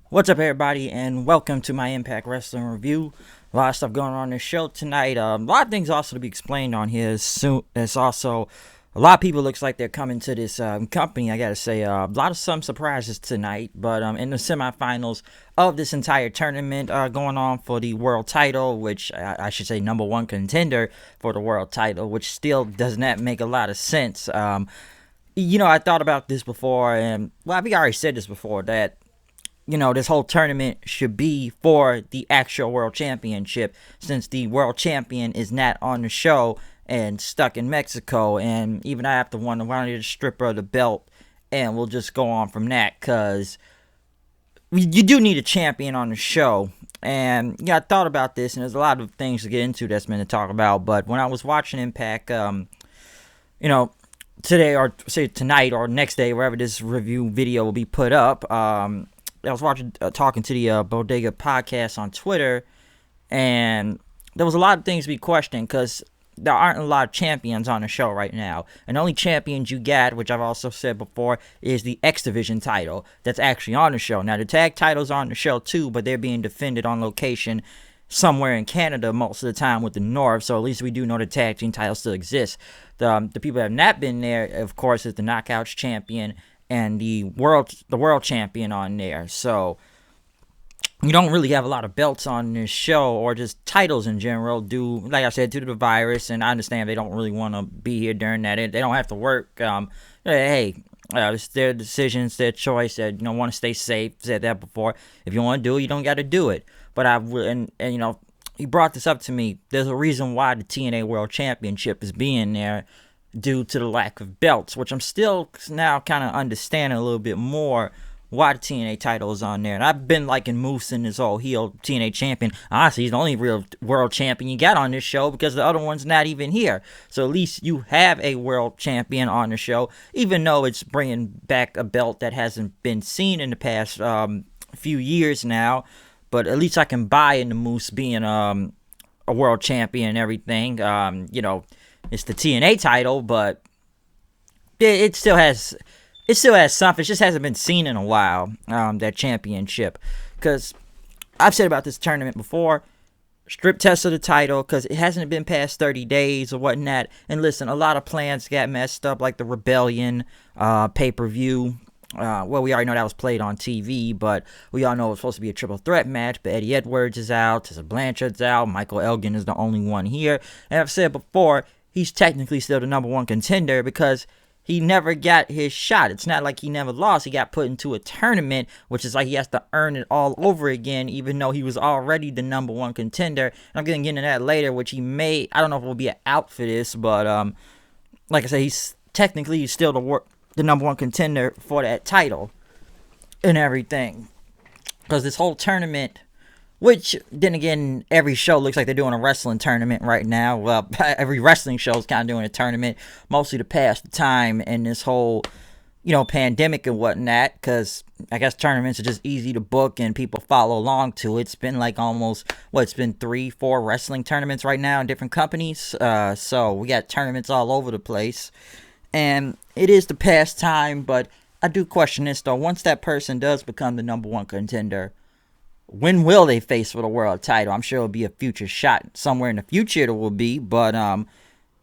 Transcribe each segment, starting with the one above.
What's up, everybody, and welcome to my Impact Wrestling review. A lot of stuff going on in the show tonight. A lot of things also to be explained on here. Soon, it's also a lot of people looks like they're coming to this company. I gotta say, a lot of some surprises tonight. But in the semifinals of this entire tournament going on for the world title, which I should say number one contender for the world title, which still does not make a lot of sense. I thought about this before, and well, I think I already said this before that this whole tournament should be for the actual world championship, since the world champion is not on the show and stuck in Mexico. And even I have to wonder, why don't you just strip her of the belt and we'll just go on from that? Because you do need a champion on the show. And I thought about this, and there's a lot of things to get into that's been to talk about. But when I was watching Impact, you know, today or say tonight or next day, wherever this review video will be put up, I was watching, talking to the Bodega podcast on Twitter, and there was a lot of things to be questioned because there aren't a lot of champions on the show right now. And the only champions you got, which I've also said before, is the X Division title that's actually on the show. Now, the tag titles are on the show too, but they're being defended on location somewhere in Canada most of the time with the North, so at least we do know the tag team title still exists. The people that have not been there, of course, is the Knockouts champion and the world champion on there. So you don't really have a lot of belts on this show, or just titles in general, due, like I said, due to the virus. And I understand they don't really want to be here during that. They don't have to work. It's their decisions, their choice. That want to stay safe. Said that before. If you want to do it, you don't got to do it. But I will, and he brought this up to me. There's a reason why the TNA World Championship is being there, due to the lack of belts, which I'm still now kind of understanding a little bit more why the TNA title is on there. And I've been liking Moose and this whole heel TNA champion. Honestly, he's the only real world champion you got on this show, because the other one's not even here. So at least you have a world champion on the show, even though it's bringing back a belt that hasn't been seen in the past few years now. But at least I can buy into Moose being a world champion and everything. It's the TNA title, but it still has something. It just hasn't been seen in a while, that championship. Because I've said about this tournament before, strip test of the title, because it hasn't been past 30 days or whatnot. And listen, a lot of plans got messed up, like the Rebellion pay-per-view. Well, we already know that was played on TV, but we all know it was supposed to be a triple threat match. But Eddie Edwards is out, Tessa Blanchard's out, Michael Elgin is the only one here. And I've said before, he's technically still the number one contender because he never got his shot. It's not like he never lost. He got put into a tournament, which is like he has to earn it all over again, even though he was already the number one contender. And I'm going to get into that later, which he may, I don't know if it will be out for this, but like I said, he's still the number one contender for that title and everything. Because this whole tournament, which, then again, every show looks like they're doing a wrestling tournament right now. Well, every wrestling show is kind of doing a tournament, mostly to pass the time in this whole, pandemic and whatnot. Because I guess tournaments are just easy to book and people follow along to it. It's been like it's been 3-4 wrestling tournaments right now in different companies. So we got tournaments all over the place. And it is to pass time, but I do question this, though. Once that person does become the number one contender, when will they face for the world title? I'm sure it'll be a future shot somewhere in the future. It will be, but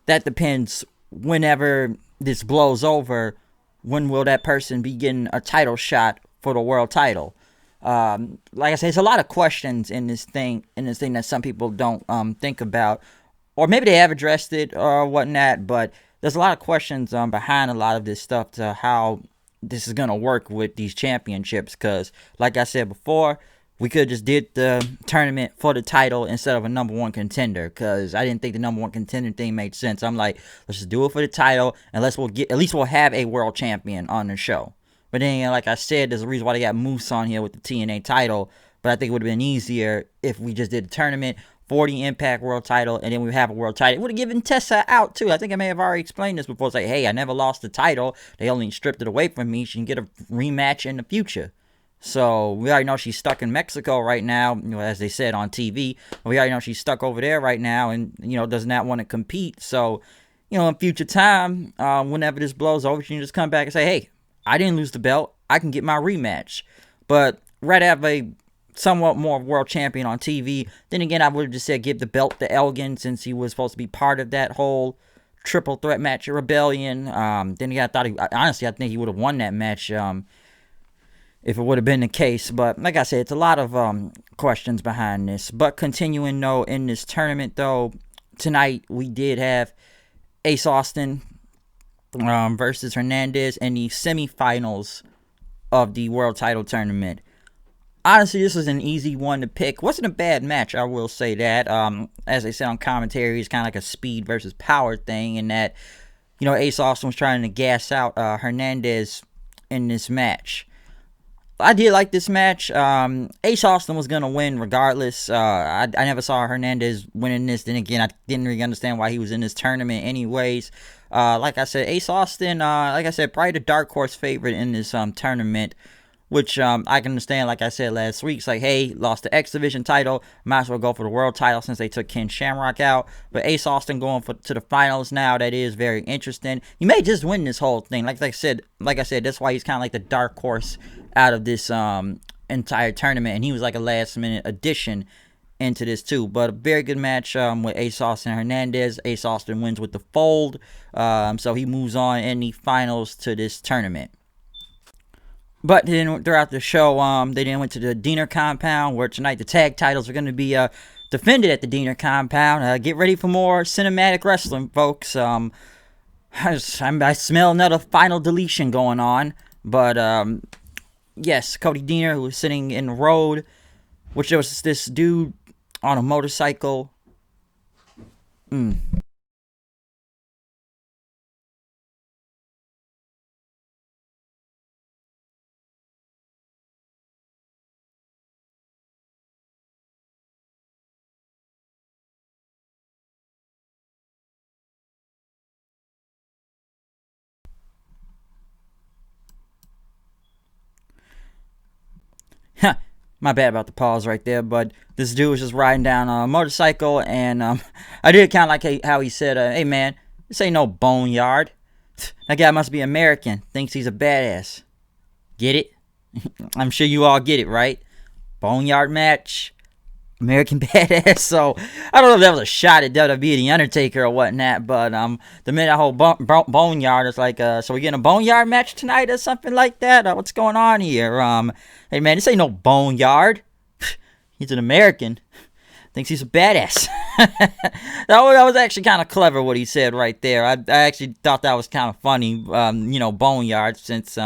that depends. Whenever this blows over, when will that person be getting a title shot for the world title? Like I said, there's a lot of questions in this thing that some people don't think about, or maybe they have addressed it or whatnot. But there's a lot of questions behind a lot of this stuff to how this is gonna work with these championships. Because, like I said before, we could have just did the tournament for the title instead of a number one contender, because I didn't think the number one contender thing made sense. I'm like, let's just do it for the title, and at least we'll have a world champion on the show. But then, like I said, there's a reason why they got Moose on here with the TNA title. But I think it would have been easier if we just did the tournament for the Impact World title, and then we have a world title. It would have given Tessa out too. I think I may have already explained this before. It's like, hey, I never lost the title. They only stripped it away from me. She can get a rematch in the future. So we already know she's stuck in Mexico right now, as they said on TV. We already know she's stuck over there right now, and does not want to compete. So, in future time, whenever this blows over, she can just come back and say, "Hey, I didn't lose the belt. I can get my rematch." But rather have a somewhat more world champion on TV. Then again, I would have just said give the belt to Elgin since he was supposed to be part of that whole triple threat match at Rebellion. Then again, honestly, I think he would have won that match if it would have been the case. But like I said, it's a lot of questions behind this. But continuing though, in this tournament though, tonight we did have Ace Austin versus Hernandez in the semifinals of the world title tournament. Honestly, this was an easy one to pick. Wasn't a bad match, I will say that. As I said on commentary, it's kind of like a speed versus power thing, in that, you know, Ace Austin was trying to gas out Hernandez in this match. I did like this match. Ace Austin was going to win regardless. I never saw Hernandez winning this. Then again, I didn't really understand why he was in this tournament anyways. Like I said, Ace Austin, like I said, probably the dark horse favorite in this tournament. Which I can understand, like I said last week. It's like, hey, lost the X Division title. Might as well go for the world title since they took Ken Shamrock out. But Ace Austin going to the finals now, that is very interesting. He may just win this whole thing. Like I said, that's why he's kind of like the dark horse out of this entire tournament. And he was like a last-minute addition into this too. But a very good match with Ace Austin and Hernandez. Ace Austin wins with the fold. So he moves on in the finals to this tournament. But then throughout the show, they then went to the Diener compound, where tonight the tag titles are going to be defended at the Diener compound. Get ready for more cinematic wrestling, folks. I smell another final deletion going on. But, yes, Cody Diener, who was sitting in the road, which there was this dude on a motorcycle. My bad about the pause right there, but this dude was just riding down a motorcycle, and I did kind of like how he said, hey man, this ain't no boneyard. That guy must be American, thinks he's a badass. Get it? I'm sure you all get it, right? Boneyard match, American badass. So I don't know if that was a shot at WWE, The Undertaker, or whatnot, but the minute that whole boneyard is like, so we getting a boneyard match tonight or something like that? What's going on here? Hey man, this ain't no boneyard. He's an American. Thinks he's a badass. that was actually kind of clever what he said right there. I actually thought that was kind of funny. You know, boneyard, since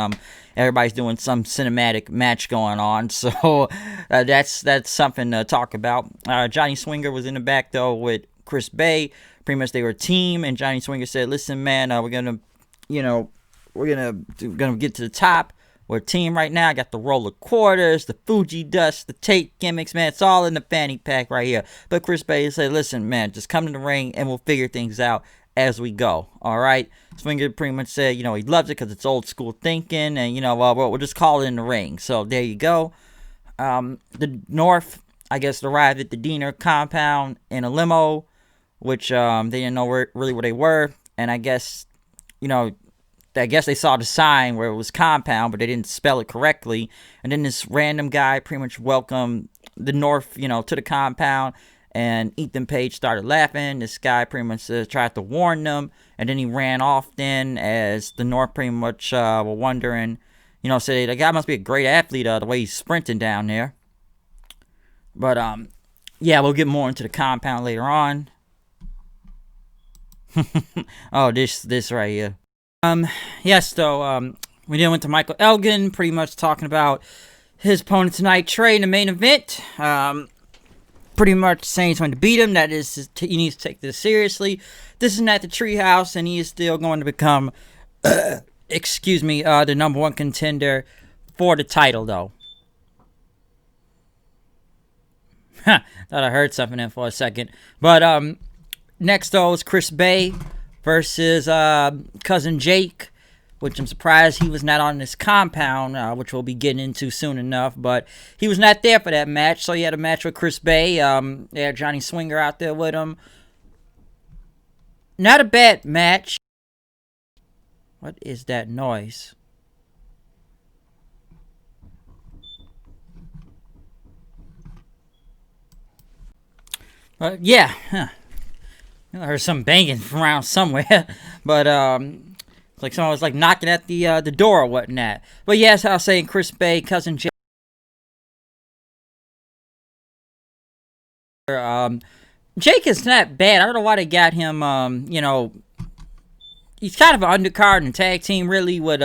everybody's doing some cinematic match going on. So that's something to talk about. Johnny Swinger was in the back though with Chris Bay. Pretty much they were a team, and Johnny Swinger said, "Listen, man, we're gonna get to the top. We're a team right now. I got the roll of quarters, the Fuji dust, the tape gimmicks, man. It's all in the fanny pack right here." But Chris Bay said, "Listen, man, just come to the ring and we'll figure things out as we go." All right. Swinger pretty much said, you know, he loves it because it's old school thinking, and, you know, we'll just call it in the ring. So there you go. The North, I guess, arrived at the Diener compound in a limo, which they didn't know really where they were. And I guess, you know, they saw the sign where it was compound, but they didn't spell it correctly. And then this random guy pretty much welcomed the North, you know, to the compound. And Ethan Page started laughing. This guy pretty much tried to warn them. And then he ran off then, as the North pretty much were wondering, you know, say the guy must be a great athlete the way he's sprinting down there. But, yeah, we'll get more into the compound later on. Oh, this right here. Yes, though, we then went to Michael Elgin, pretty much talking about his opponent tonight, Trey, in the main event. Pretty much saying he's going to beat him. That is, he needs to take this seriously. This is not the treehouse, and he is still going to become, the number one contender for the title, though. Thought I heard something there for a second. But, next, though, is Chris Bay versus Cousin Jake, which I'm surprised he was not on this compound, which we'll be getting into soon enough. But he was not there for that match, so he had a match with Chris Bay. They had Johnny Swinger out there with him. Not a bad match. What is that noise? Yeah, huh. I heard some banging around somewhere, but it's like someone was like knocking at the door or whatnot. But yes, I was saying Chris Bay, cousin Jay. Jake is not bad. I don't know why they got him. He's kind of an undercard in tag team, really, with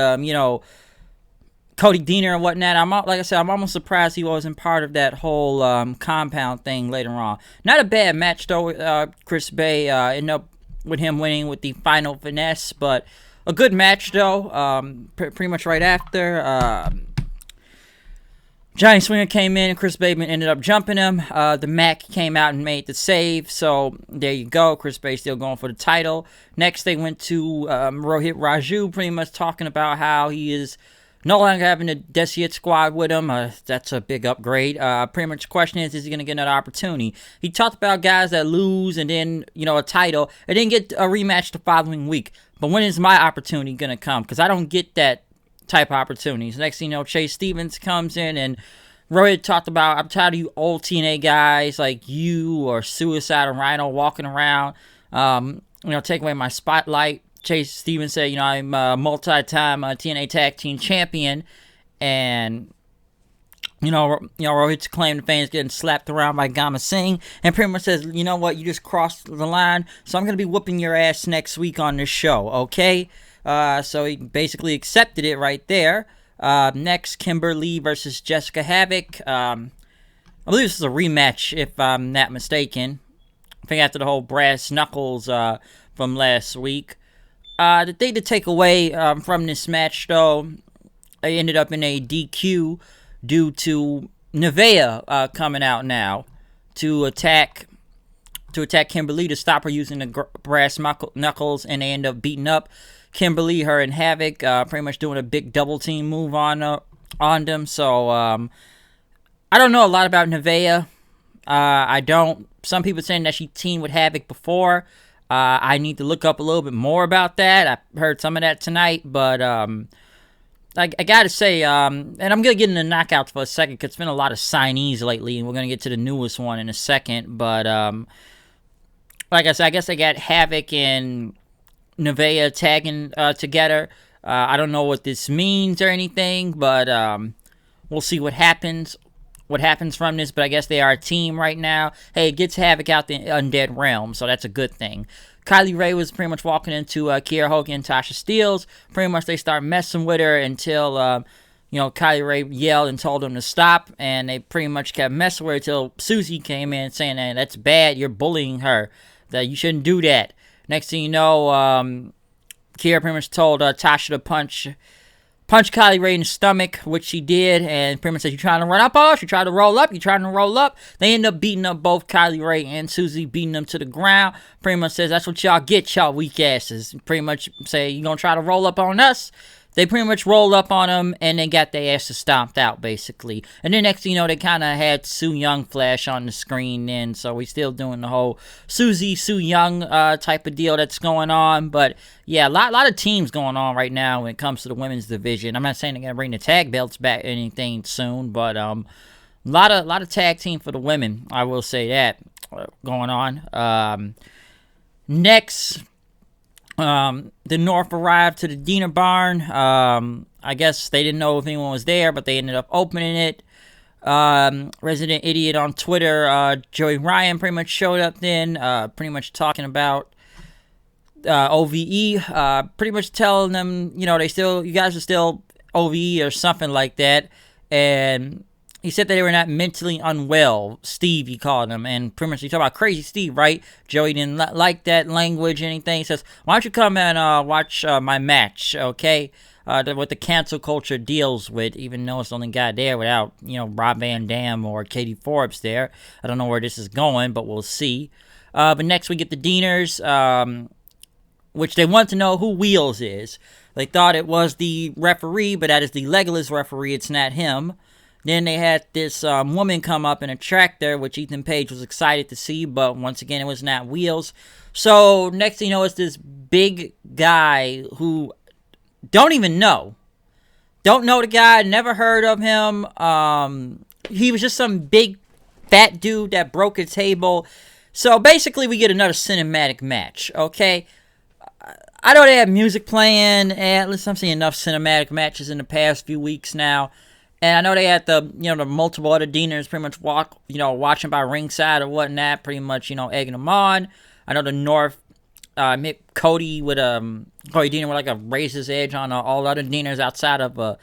Cody Deaner and whatnot. Like I said, I'm almost surprised he wasn't part of that whole compound thing later on. Not a bad match though. Chris Bay ended up with him winning with the final finesse, but a good match though. Pretty much right after. Johnny Swinger came in and Chris Bay ended up jumping him. The Mac came out and made the save. So there you go. Chris Bay still going for the title. Next, they went to Rohit Raju, pretty much talking about how he is no longer having the Desiat squad with him. That's a big upgrade. Pretty much the question is he going to get another opportunity? He talked about guys that lose and then, a title and then get a rematch the following week. But when is my opportunity going to come? Because I don't get that type of opportunities. Next thing you know, Chase Stevens comes in and Rohit talked about, I'm tired of you old TNA guys like you or Suicide and Rhino walking around, take away my spotlight. Chase Stevens said, I'm a multi-time TNA Tag Team Champion, and Rohit's claim the fans getting slapped around by Gama Singh, and pretty much says, you know what, you just crossed the line, so I'm gonna be whooping your ass next week on this show, okay? So he basically accepted it right there. Next, Kimberly versus Jessica Havoc. I believe this is a rematch, if I'm not mistaken. I think after the whole brass knuckles from last week. The thing to take away from this match, though, they ended up in a DQ due to Nevaeh coming out now to attack Kimberly to stop her using the brass knuckles, and they end up beating up Kimberly, her and Havoc, pretty much doing a big double team move on them. So I don't know a lot about Nevaeh. I don't. Some people saying that she teamed with Havoc before. I need to look up a little bit more about that. I heard some of that tonight, but I gotta say, and I'm gonna get into knockouts for a second because it's been a lot of signees lately, and we're gonna get to the newest one in a second. But like I said, I guess I got Havoc and Nevaeh tagging together. I don't know what this means or anything, but we'll see what happens. What happens from this, but I guess they are a team right now. Hey, it gets Havoc out the Undead Realm, so that's a good thing. Kylie Ray was pretty much walking into Kiera Hogan and Tasha Steelz. Pretty much they start messing with her until, Kylie Ray yelled and told them to stop, and they pretty much kept messing with her until Susie came in saying, hey, that's bad, you're bullying her, that you shouldn't do that. Next thing you know, Kiera pretty much told Tasha to punch Kylie Ray in the stomach, which she did, and pretty much said, you trying to run up on us? You trying to roll up? You trying to roll up? They end up beating up both Kylie Ray and Susie, beating them to the ground. Pretty much says, that's what y'all get, y'all weak asses. Pretty much say, you gonna try to roll up on us? They pretty much rolled up on them, and they got their asses stomped out, basically. And then next thing you know, they kind of had Su Yung flash on the screen then, so we still doing the whole Su Yung type of deal that's going on. But, yeah, a lot of teams going on right now when it comes to the women's division. I'm not saying they're going to bring the tag belts back anything soon, but a lot of tag team for the women, I will say that, going on. Next, the North arrived to the Diener Barn. I guess they didn't know if anyone was there, but they ended up opening it. Resident Idiot on Twitter, Joey Ryan pretty much showed up then, pretty much talking about OVE, pretty much telling them, you guys are still OVE or something like that. And he said that they were not mentally unwell. Steve, he called him. And pretty much he talked about Crazy Steve, right? Joey didn't like that language or anything. He says, why don't you come and watch my match, okay? What the cancel culture deals with, even though it's the only guy there without, Rob Van Dam or Katie Forbes there. I don't know where this is going, but we'll see. But next we get the Deaners, which they want to know who Wheels is. They thought it was the referee, but that is the Legolas referee. It's not him. Then they had this woman come up in a tractor, which Ethan Page was excited to see, but once again, it was not Wheels. So, next thing you know, it's this big guy who don't even know. Don't know the guy, never heard of him. He was just some big, fat dude that broke a table. So basically, we get another cinematic match. Okay, I know they have music playing, and listen, I'm seeing enough cinematic matches in the past few weeks now. And I know they had the multiple other Deaners pretty much watching by ringside or whatnot, pretty much, egging them on. I know the North, Cody with, Cody Deaner with like a razor's edge on all other Deaners outside of a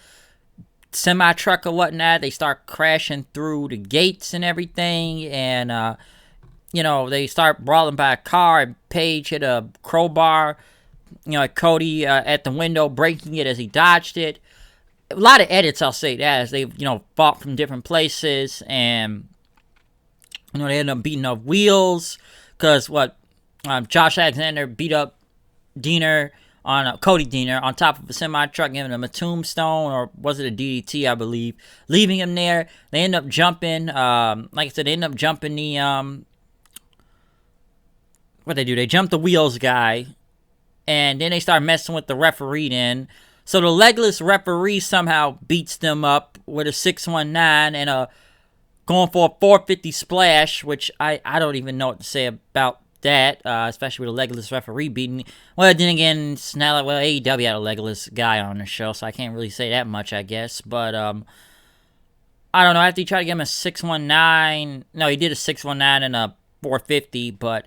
semi-truck or whatnot. They start crashing through the gates and everything, and, they start brawling by a car, and Paige hit a crowbar, Cody at the window, breaking it as he dodged it. A lot of edits, I'll say that, as they, fought from different places, and, they ended up beating up Wheels, because Josh Alexander beat up Deaner Cody Deaner on top of a semi-truck, giving him a tombstone, or was it a DDT, I believe, leaving him there. They end up jumping, like I said, they end up jumping the, what they do, they jump the Wheels guy, and then they start messing with the referee then. So the legless referee somehow beats them up with a 619 and going for a 450 splash, which I don't even know what to say about that, especially with a legless referee beating. Well, then again, it's not like, well, AEW had a legless guy on the show, so I can't really say that much, I guess. But I don't know. After he tried to get him a 619, no, he did a 619 and a 450, but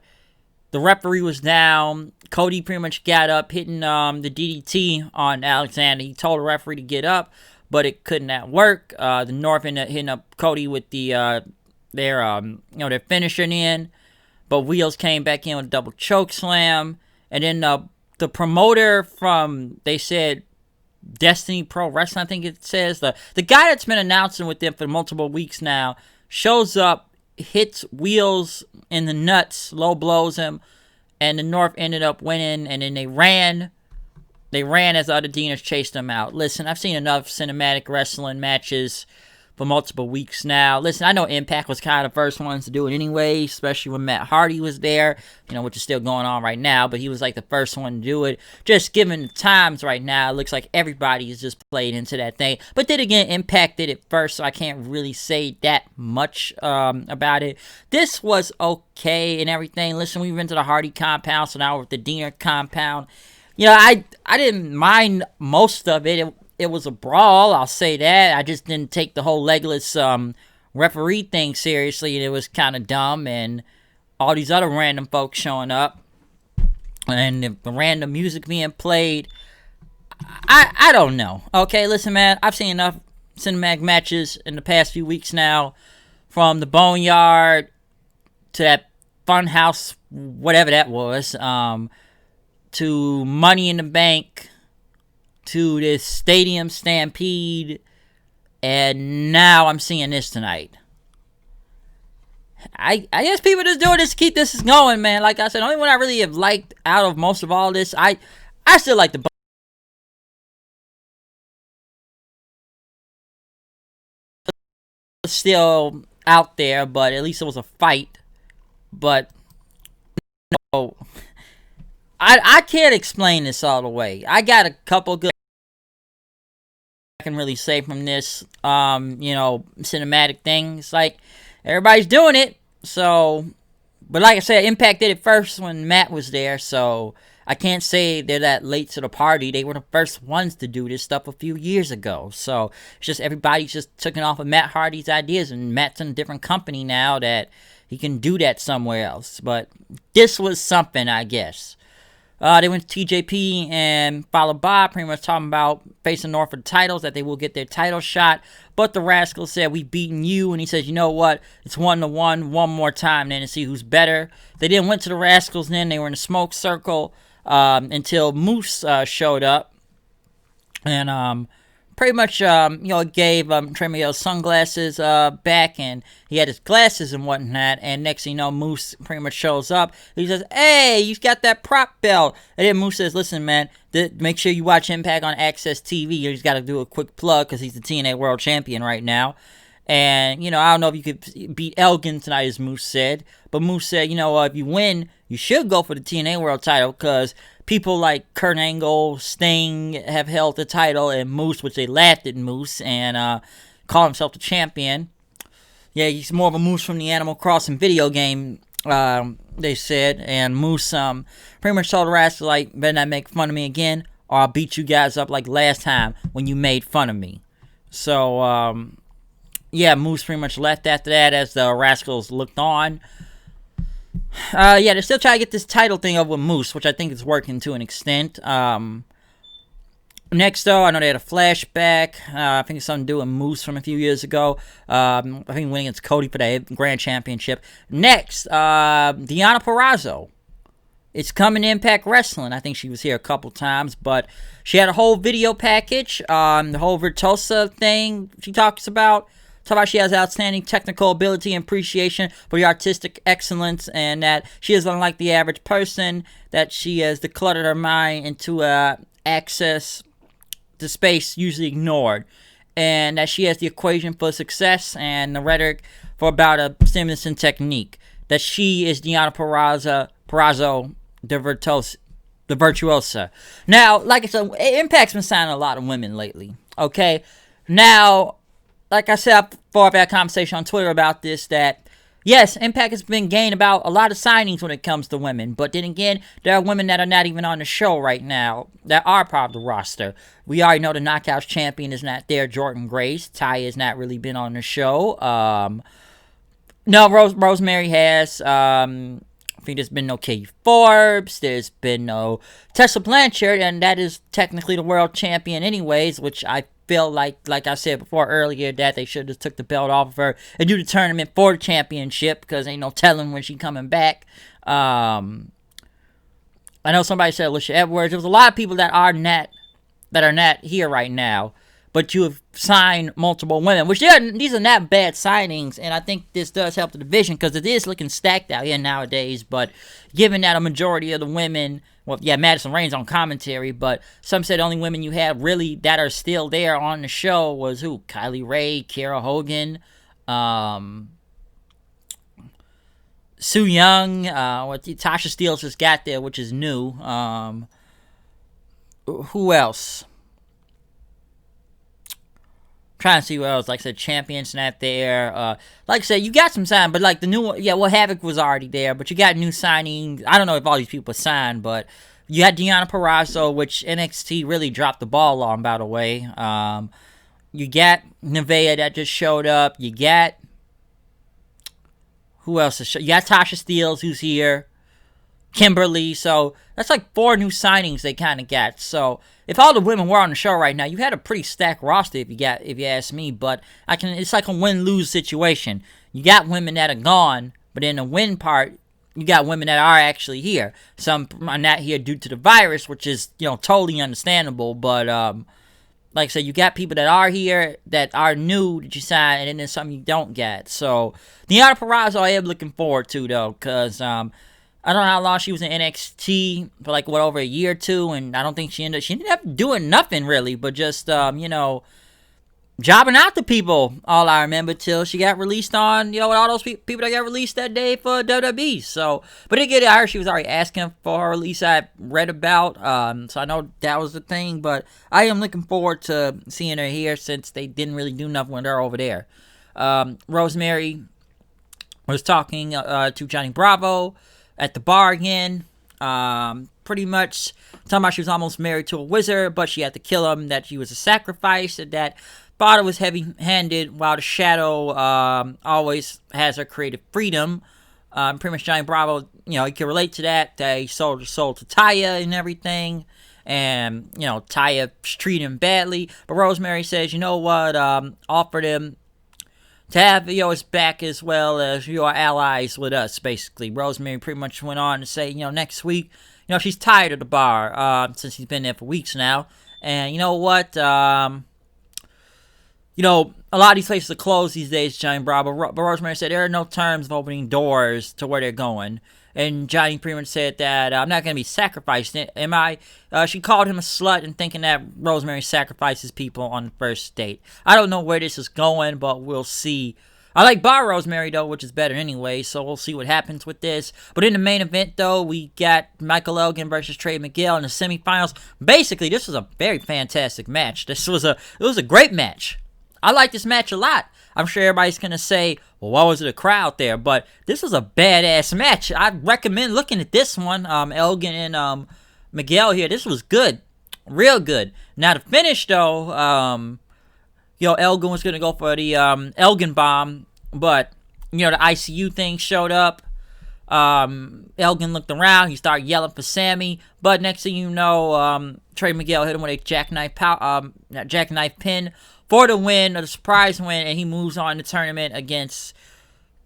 the referee was down. Cody pretty much got up, hitting the DDT on Alexander. He told the referee to get up, but it could not work. The North ended up hitting up Cody with their finisher in, but Wheels came back in with a double choke slam, and then the promoter from, they said, Destiny Pro Wrestling, I think it says, the guy that's been announcing with them for multiple weeks now, shows up, hits Wheels in the nuts, low blows him, and the North ended up winning, and then they ran as the other Deaners chased them out. Listen, I've seen enough cinematic wrestling matches for multiple weeks now. Listen, I know Impact was kind of the first ones to do it anyway, especially when Matt Hardy was there, which is still going on right now, but he was like the first one to do it. Just given the times right now, it looks like everybody is just played into that thing. But then again, Impact did it first, so I can't really say that much about it. This was okay and everything. Listen, we've been to the Hardy compound, so now we're at the Deaner compound. I didn't mind most of it. It was a brawl, I'll say that. I just didn't take the whole legless referee thing seriously, and it was kind of dumb, and all these other random folks showing up, and the random music being played. I don't know. Okay, listen, man, I've seen enough cinematic matches in the past few weeks now, from the Boneyard to that Funhouse, whatever that was, to Money in the Bank, to this Stadium Stampede, and now I'm seeing this tonight. I guess people just doing this to keep this going, man. Like I said, the only one I really have liked out of most of all this, I still like the still out there, but at least it was a fight. But no, I can't explain this all the way. I got a couple good I can really say from this, cinematic things. Like, everybody's doing it, so, but like I said, Impact did it first when Matt was there, so I can't say they're that late to the party. They were the first ones to do this stuff a few years ago, so it's just everybody's just taking off of Matt Hardy's ideas, and Matt's in a different company now that he can do that somewhere else, but this was something, I guess. They went to TJP and followed by pretty much talking about facing North for the titles, that they will get their title shot. But the Rascal said, "We beaten you." And he says, "You know what? It's 1-1, one more time then to see who's better." They then went to the Rascals then. They were in a smoke circle until Moose showed up. And pretty much, gave Trey Miguel's sunglasses back, and he had his glasses and whatnot, and next thing you know, Moose pretty much shows up. He says, "Hey, you got that prop belt." And then Moose says, "Listen, man, make sure you watch Impact on Access TV. You just got to do a quick plug, because he's the TNA World Champion right now. And, I don't know if you could beat Elgin tonight," as Moose said. But Moose said, if you win, you should go for the TNA World title, because people like Kurt Angle, Sting have held the title, and Moose, which they laughed at Moose, and called himself the champion. Yeah, he's more of a Moose from the Animal Crossing video game They said, and Moose pretty much told the wrestler, like, better not make fun of me again, or I'll beat you guys up like last time when you made fun of me. So, yeah, Moose pretty much left after that as the Rascals looked on. Yeah, they're still trying to get this title thing over with Moose, which I think is working to an extent. Next, though, I know they had a flashback. I think it's something to do with Moose from a few years ago. I think winning against Cody for the Grand Championship. Next, Deonna Purrazzo. It's coming to Impact Wrestling. I think she was here a couple times, but she had a whole video package. The whole Virtuosa thing she talks about. She has outstanding technical ability and appreciation for the artistic excellence, and that she is unlike the average person, that she has decluttered her mind into access to space usually ignored, and that she has the equation for success and the rhetoric for about a stimulus and technique. That she is Deonna Purrazzo, the virtuosa. Now, like I said, Impact's been signing a lot of women lately. Okay, now, like I said before, I've had a conversation on Twitter about this, that yes, Impact has been gaining about a lot of signings when it comes to women, but then again, there are women that are not even on the show right now that are part of the roster. We already know the Knockouts champion is not there, Jordan Grace. Taya has not really been on the show. No, Rosemary has. I think there's been no Katie Forbes. There's been no Tessa Blanchard, and that is technically the world champion anyways, which I feel like I said before earlier, that they should have took the belt off of her and do the tournament for the championship, because ain't no telling when she's coming back. I know somebody said Alicia Edwards. There was a lot of people that are not here right now, but you have signed multiple women, which these are not bad signings, and I think this does help the division, because it is looking stacked out here nowadays. But given that a majority of the women, well, yeah, Madison Rain's on commentary, but some said the only women you had really that are still there on the show was who? Kylie Ray, Kiera Hogan, Su Yung, what Tasha Steelz just got there, which is new. Who else? Trying to see what else. Like I said, Champion's not there. Like I said, you got some sign, but like the new one, yeah, well, Havoc was already there, but you got new signings. I don't know if all these people signed, but you had Deonna Purrazzo, which NXT really dropped the ball on, by the way. You got Nevaeh that just showed up. You got, who else is you got Tasha Steelz, who's here. Kimberly. So that's like 4 new signings they kind of got. So if all the women were on the show right now, you had a pretty stacked roster if you ask me. But it's like a win-lose situation. You got women that are gone, but in the win part, you got women that are actually here. Some are not here due to the virus, which is, totally understandable. But like I said, you got people that are here that are new that you sign, and then there's some you don't get. So Deonna Purrazzo I am looking forward to, though, because I don't know how long she was in NXT, for like, over a year or two, and I don't think she ended up doing nothing really, but just, jobbing out to people, all I remember, till she got released on, with all those people that got released that day for WWE. So, but again, I heard she was already asking for her release. I read about, so I know that was the thing, but I am looking forward to seeing her here, since they didn't really do nothing with her over there. Rosemary was talking to Johnny Bravo at the bar again, pretty much talking about she was almost married to a wizard, but she had to kill him, that she was a sacrifice, and that father was heavy-handed, while the Shadow always has her creative freedom. Pretty much Johnny Bravo, he can relate to that he sold his soul to Taya and everything, and, Taya treated him badly, but Rosemary says, you know what, offered him to have his back as well as your allies with us, basically. Rosemary pretty much went on to say, next week, she's tired of the bar, since she's been there for weeks now. And you know what? A lot of these places are closed these days, Johnny Bravo. But Rosemary said there are no terms of opening doors to where they're going. And Johnny pretty much said that I'm not going to be sacrificed. Am I? She called him a slut and thinking that Rosemary sacrifices people on the first date. I don't know where this is going, but we'll see. I like Bar Rosemary, though, which is better anyway, so we'll see what happens with this. But in the main event, though, we got Michael Elgin versus Trey Miguel in the semifinals. Basically, this was a very fantastic match. It was a great match. I like this match a lot. I'm sure everybody's going to say, well, why was it a crowd there? But this was a badass match. I recommend looking at this one. Elgin and Miguel here. This was good. Real good. Now, the finish, though, Elgin was going to go for the Elgin bomb. But, the ICU thing showed up. Elgin looked around. He started yelling for Sammy. But next thing you know, Trey Miguel hit him with a jackknife pin for the win, or the surprise win, and he moves on to the tournament against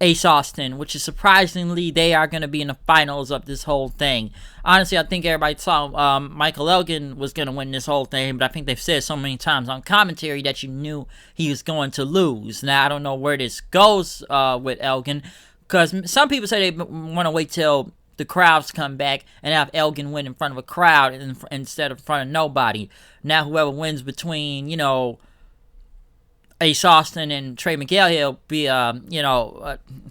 Ace Austin, which is surprisingly, they are going to be in the finals of this whole thing. Honestly, I think everybody saw Michael Elgin was going to win this whole thing, but I think they've said so many times on commentary that you knew he was going to lose. Now, I don't know where this goes with Elgin, because some people say they want to wait till the crowds come back and have Elgin win in front of a crowd instead of in front of nobody. Now, whoever wins between, Ace Austin and Trey Miguel, he'll be,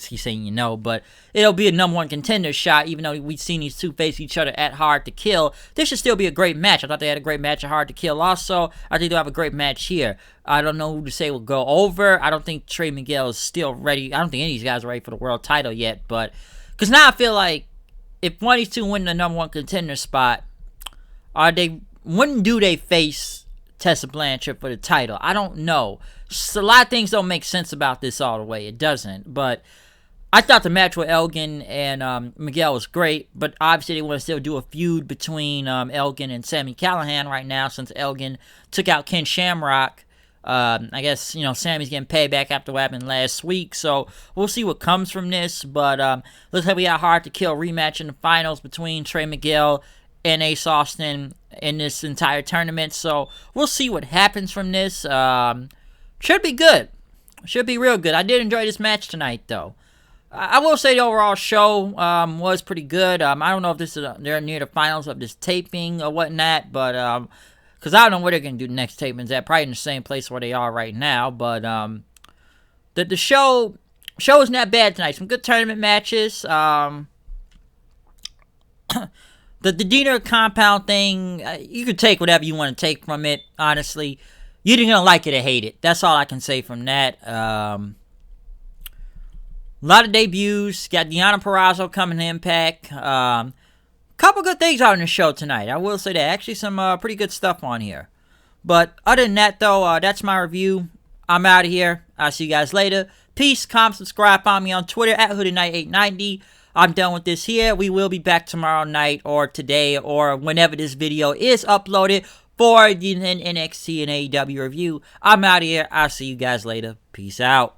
he's saying but it'll be a #1 contender shot, even though we've seen these two face each other at Hard to Kill. This should still be a great match. I thought they had a great match at Hard to Kill also. I think they'll have a great match here. I don't know who to say will go over. I don't think Trey Miguel is still ready. I don't think any of these guys are ready for the world title yet, but, because now I feel like if one of these two win the #1 contender spot, when do they face Tessa Blanchard for the title? I don't know. So a lot of things don't make sense about this all the way. It doesn't. But I thought the match with Elgin and Miguel was great. But obviously they want to still do a feud between Elgin and Sami Callihan right now, since Elgin took out Ken Shamrock. I guess, Sammy's getting payback after what happened last week. So we'll see what comes from this. But looks like we got Hard to Kill rematch in the finals between Trey Miguel and Ace Austin in this entire tournament. So we'll see what happens from this. Should be good. Should be real good. I did enjoy this match tonight, though. I will say the overall show was pretty good. I don't know if they're near the finals of this taping or whatnot, but because I don't know where they're going to do the next tapings at. Probably in the same place where they are right now. But the show was not bad tonight. Some good tournament matches. The Deonna compound thing, you could take whatever you want to take from it, honestly. You're either going to like it or hate it. That's all I can say from that. A lot of debuts. Got Deonna Purrazzo coming to Impact. Couple good things out in the show tonight. I will say that. Actually, some pretty good stuff on here. But other than that, though, that's my review. I'm out of here. I'll see you guys later. Peace. Comment, subscribe. Follow me on Twitter at HoodieKnight890. I'm done with this here. We will be back tomorrow night or today or whenever this video is uploaded for the NXT and AEW review. I'm out of here. I'll see you guys later. Peace out.